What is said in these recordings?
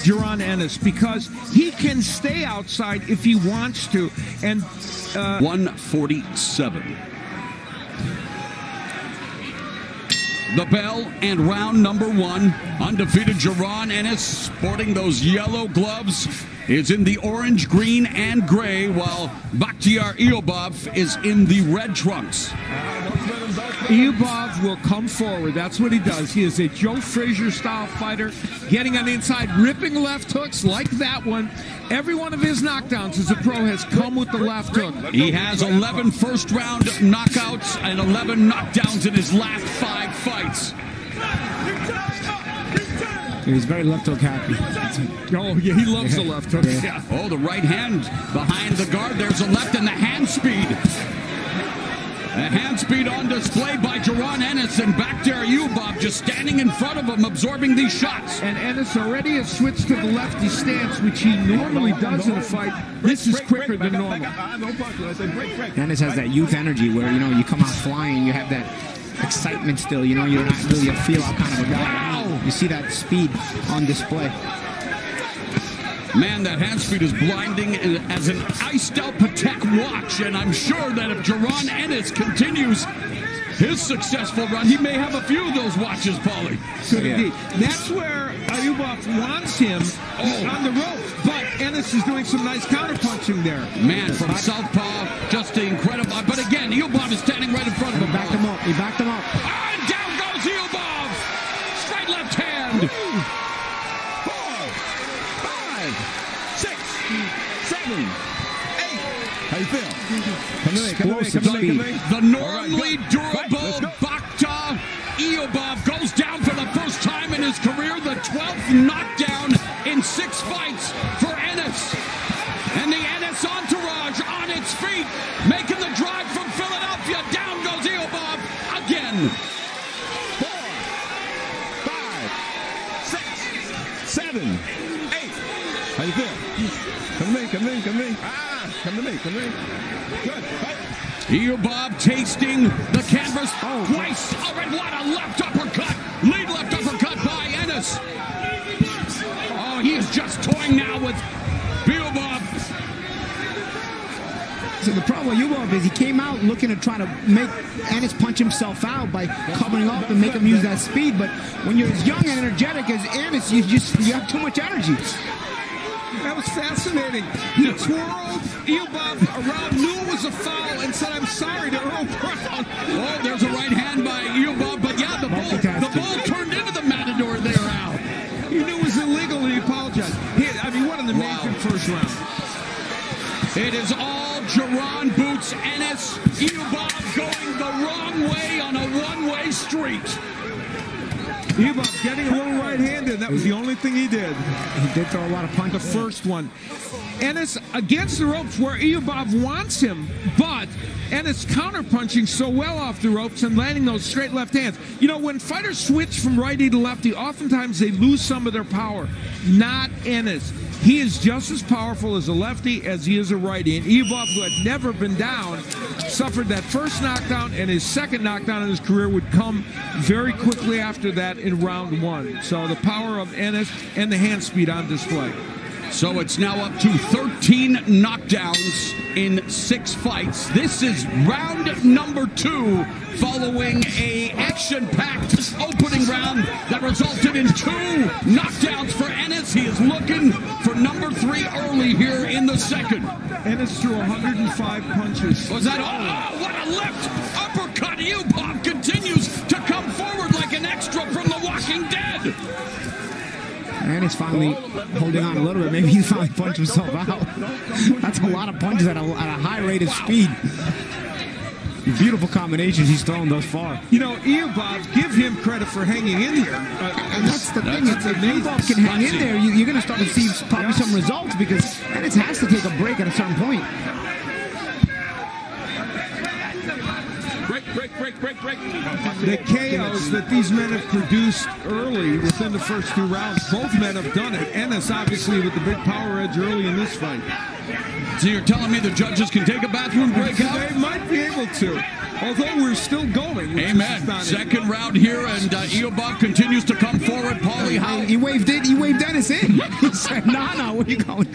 Jaron Ennis, because he can stay outside if he wants to. And 147. The bell and round number 1. Undefeated Jaron Ennis, sporting those yellow gloves, is in the orange, green, and gray, while Bakhtiyar Eyubov is in the red trunks. Eyubov will come forward. That's what he does. He is a Joe Frazier-style fighter, getting on the inside, ripping left hooks like that one. Every one of his knockdowns as a pro has come with the left hook. He has 11 first-round knockouts and 11 knockdowns in his last 5 fights. He's very left hook happy. Oh, yeah, he loves the left hook. Yeah. Oh, the right hand behind the guard. There's a left and the hand speed. The hand speed on display by Jaron Ennis, and Bakhtiyar Eyubov just standing in front of him, absorbing these shots. And Ennis already has switched to the lefty stance, which he normally does in a fight. This is quicker than normal. Ennis has that youth energy where, you know, you come out flying, you have that excitement still, you know, you're not really a feel-out kind of a guy. Wow. You see that speed on display. Man, that hand speed is blinding as an iced-out Patek watch, and I'm sure that if Jaron Ennis continues his successful run, he may have a few of those watches, Paulie. Could indeed. That's where Eyubov wants him on the ropes, but Ennis is doing some nice counterpunching there. Man, from southpaw, just incredible. But again, Eyubov is standing right in front of him. He backed him up. He backed him up. And down goes Eyubov. Straight left hand. 7, 8. How you feel? The normally durable Bakhtiyar Eyubov goes down for the first time in his career. The 12th knockdown in 6 fights for Ennis. And the Ennis entourage on its feet, making the drive from Philadelphia. Down goes Eyubov again. 4, 5, 6, 7, 8. How you feel? Come to me, come to me, come to me. Come to me, come to me. Good. Fight. Eyubov tasting the canvas twice. Oh, and what a left uppercut. Lead left uppercut by Ennis. Oh, he is just toying now with Eyubov. So the problem with Eyubov is he came out looking to try to make Ennis punch himself out by covering up and make him use that speed. But when you're as young and energetic as Ennis, you have too much energy. That was fascinating. He twirled Eyubov around, knew it was a foul, and said, "I'm sorry" to Earl Brown. Oh, there's a right hand by Eyubov, but yeah, the ball turned into the matador there, Al. He knew it was illegal, and he apologized. What an amazing first round. It is all Jaron Boots Ennis. Eyubov going the wrong way on a one-way street. Eyubov getting a little right-handed. That was the only thing he did. He did throw a lot of punches. The first one. Ennis against the ropes where Eyubov wants him, but Ennis counterpunching so well off the ropes and landing those straight left hands. You know, when fighters switch from righty to lefty, oftentimes they lose some of their power. Not Ennis. He is just as powerful as a lefty as he is a righty. And Eyubov, who had never been down, suffered that first knockdown, and his second knockdown in his career would come very quickly after that in round 1. So the power of Ennis and the hand speed on display. So it's now up to 13 knockdowns in 6 fights. This is round number 2, following a action-packed opening round that resulted in 2 knockdowns for Ennis. He is looking for number 3 early here in the second. Ennis threw 105 punches. Was that all? Oh, what a left uppercut. Eyubov continues to come forward like an extra from The Walking Dead. And he's finally holding on a little bit. Maybe he finally punched himself out. That's a lot of punches at a high rate of speed. Beautiful combinations he's thrown thus far. You know, Eyubov, give him credit for hanging in here. And that's the thing. If Eyubov can hang in there, you're going to start to see probably some results, because Ennis has to take a break at a certain point. Break. The KOs that these men have produced early within the first 2 rounds, both men have done it. Ennis, obviously, with the big power edge early in this fight. So you're telling me the judges can take a bathroom break out? They might be able to. although we're still going. Amen. Second round here, and Eyubov continues to come forward. Paulie, how? He waved Ennis in. He said, no, where you going?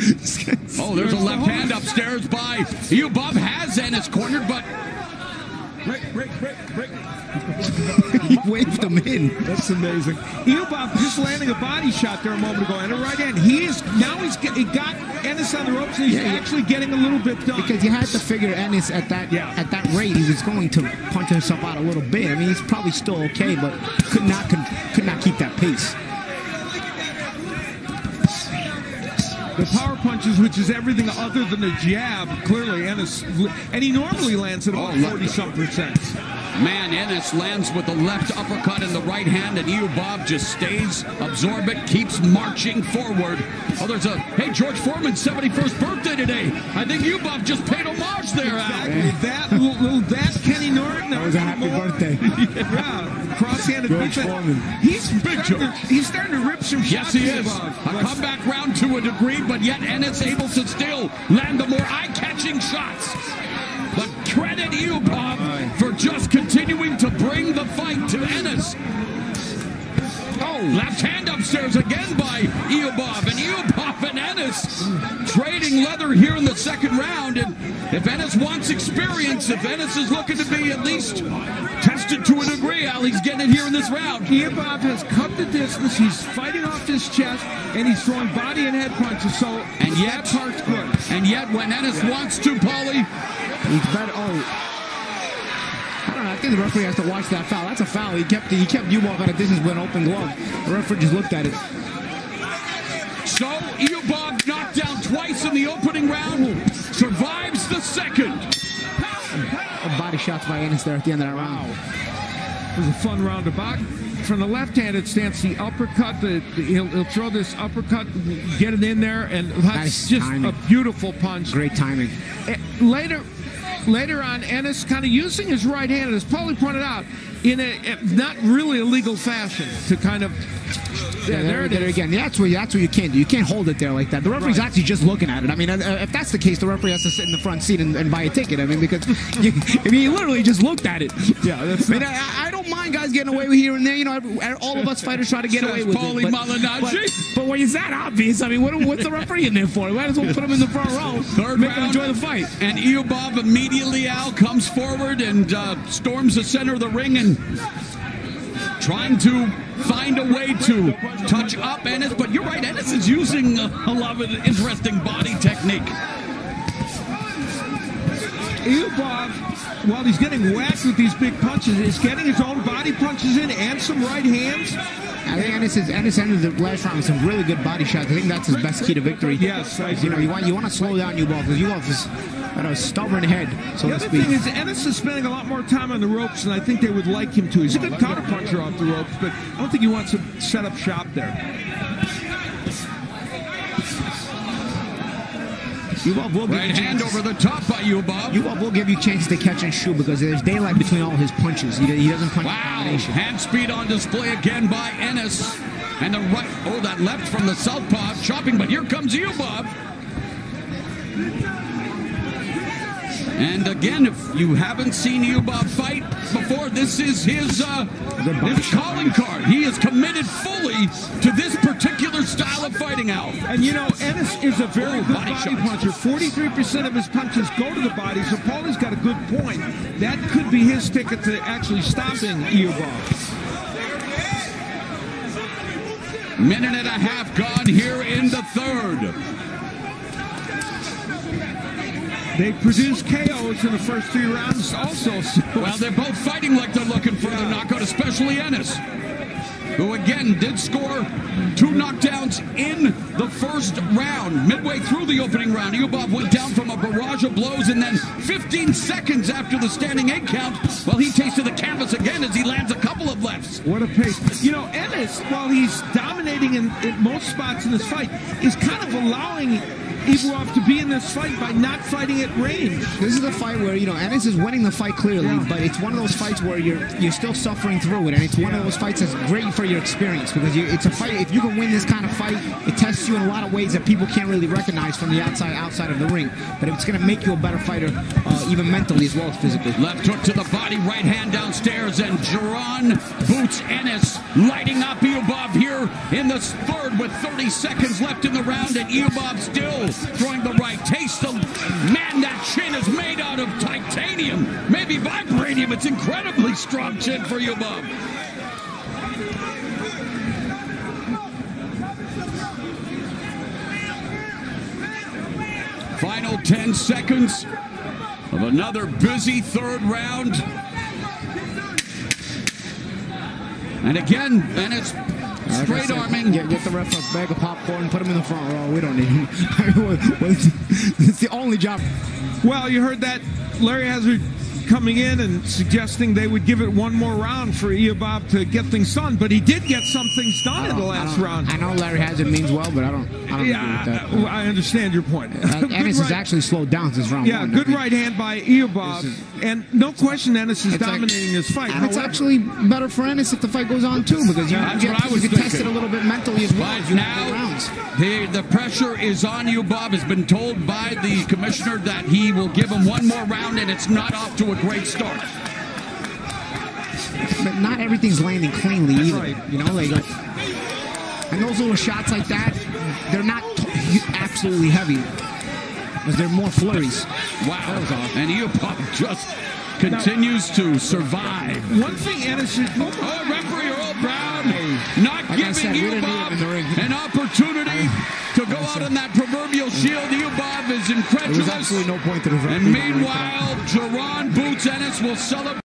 Oh, there's a left hand upstairs by Eyubov. Has Ennis cornered, but... Break. He waved him in. That's amazing. Eyubov just landing a body shot there a moment ago and a right hand. He got Ennis on the ropes, and he's actually getting a little bit done. Because you had to figure Ennis at that rate, he was going to punch himself out a little bit. I mean, he's probably still okay, but could not keep that pace. The power punches, which is everything other than a jab, clearly Ennis, and he normally lands at about 40-some%. Man, Ennis lands with the left uppercut in the right hand, and Eyubov just stays absorbent, keeps marching forward. Oh, there's hey, George Foreman's 71st birthday today. I think Eyubov just paid homage there, Al. Exactly. That Kenny Norton. That was a happy birthday. Yeah, cross-handed George Foreman. He's starting to rip some shots. Yes, he is. A comeback round to a degree, but yet Ennis able to still land the more eye-catching shots. But credit Eyubov for just continuing to bring the fight to Ennis. Oh, left hand upstairs again by Eyubov, and Eyubov and Ennis trading leather here in the second round. And if Ennis wants experience, if Ennis is looking to be at least tested to a degree, Al, he's getting it here in this round. Eyubov has cut the distance. He's fighting off his chest, and he's throwing body and head punches. So, and yet, that part's good. And yet, when Ennis wants to, Paulie, he's better. Oh. I don't know. I think the referee has to watch that foul. That's a foul. He kept Eyubov at a distance with an open glove. The referee just looked at it. So Eyubov knocked down twice in the opening round. Survives the second. Body shots by Ennis there at the end of that round. It was a fun round of boxing. From the left-handed stance, the uppercut, he'll throw this uppercut, get it in there, and that's nice just timing. A beautiful punch. Great timing. Later on, Ennis kind of using his right hand, as Paulie pointed out, in a not really a legal fashion to kind of. Yeah, there it is again. That's what you can't do. You can't hold it there like that. The referee's actually just looking at it. I mean, if that's the case, the referee has to sit in the front seat and buy a ticket. I mean, because he literally just looked at it. Yeah, that's. I mean, I don't mind guys getting away with here and there. You know, all of us fighters try to get away with Paulie it. But when it's that obvious, I mean, what's the referee in there for? Might as well put him in the front row. Third make round, him enjoy the fight. And Eyubov immediately, Al, comes forward and storms the center of the ring and trying to find a way to touch up Ennis. But you're right, Ennis is using a lot of interesting body technique. Eyubov, while he's getting whacked with these big punches, is getting his own body punches in and some right hands. I think Ennis ended the last round with some really good body shots. I think that's his best key to victory. Yes, I agree. You want to slow down Eyubov because Eyubov is got a stubborn head, so to speak. The other thing is Ennis is spending a lot more time on the ropes than I think they would like him to. He's a good counterpuncher off the ropes, but I don't think he wants to set up shop there. Eyubov will right hand over the top by Eyubov. Eyubov will give you chances to catch and shoot because there's daylight between all his punches. He doesn't punch. Wow, hand speed on display again by Ennis. And the right, that left from the southpaw, chopping, but here comes Eyubov. And again, if you haven't seen Eyubov fight before, this is his calling card. He is committed fully to this particular style of fighting, Al. And you know, Ennis is a very good body puncher. 43% of his punches go to the body, so Paulie's got a good point. That could be his ticket to actually stopping Eyubov. Minute and a half gone here in the third. They produced KOs in the first 3 rounds also. So. Well, they're both fighting like they're looking for the knockout, especially Ennis, who again did score 2 knockdowns in the first round. Midway through the opening round, Eyubov went down from a barrage of blows, and then 15 seconds after the standing 8 count, well, he tasted the canvas again as he lands a couple of lefts. What a pace. You know, Ennis, while he's dominating in most spots in this fight, is kind of allowing Eyubov to be in this fight by not fighting at range. This is a fight where, you know, Ennis is winning the fight clearly, but it's one of those fights where you're still suffering through it, and it's one of those fights that's great for your experience, because it's a fight, if you can win this kind of fight, it tests you in a lot of ways that people can't really recognize from the outside of the ring, but it's going to make you a better fighter, even mentally as well as physically. Left hook to the body, right hand downstairs, and Jaron boots Ennis, lighting up Eyubov here in the third with 30 seconds left in the round, and Eyubov still throwing the right. Taste the man, that chin is made out of titanium, maybe vibranium. It's incredibly strong chin for Eyubov. Final 10 seconds of another busy third round. And again, and it's straight arming. Get the ref a bag of popcorn, put him in the front row. We don't need him. It's the only job. Well, you heard that Larry Hazard coming in and suggesting they would give it one more round for Eyubov to get things done, but he did get some things done in the last round. I know Larry Hazard means well, but I don't agree with that. I understand your point. Ennis has actually slowed down since round one. Good right hand by Eyubov, and no question Ennis is dominating this fight. And it's actually better for Ennis if the fight goes on too, because you get tested a little bit mentally as well. But now the pressure is on. Eyubov has been told by the commissioner that he will give him one more round, and it's not off to a great start. But not everything's landing cleanly either. Right. You know, and those little shots like that, they're not absolutely heavy, because they're more flurries. Wow. And Eyubov just continues to survive. One thing Ennis should... referee Earl Brown not giving Eyubov an opportunity to go out on that proverbial shield. Eyubov is incredulous. There was absolutely no point to the referee. And meanwhile, Jaron boots Ennis will celebrate.